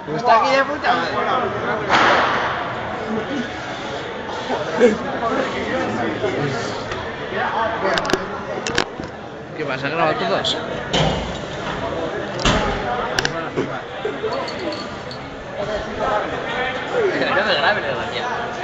Gusta que ya puta. ¿Qué pasa? ¿Han grabado todos? Que no me graben, desgraciado.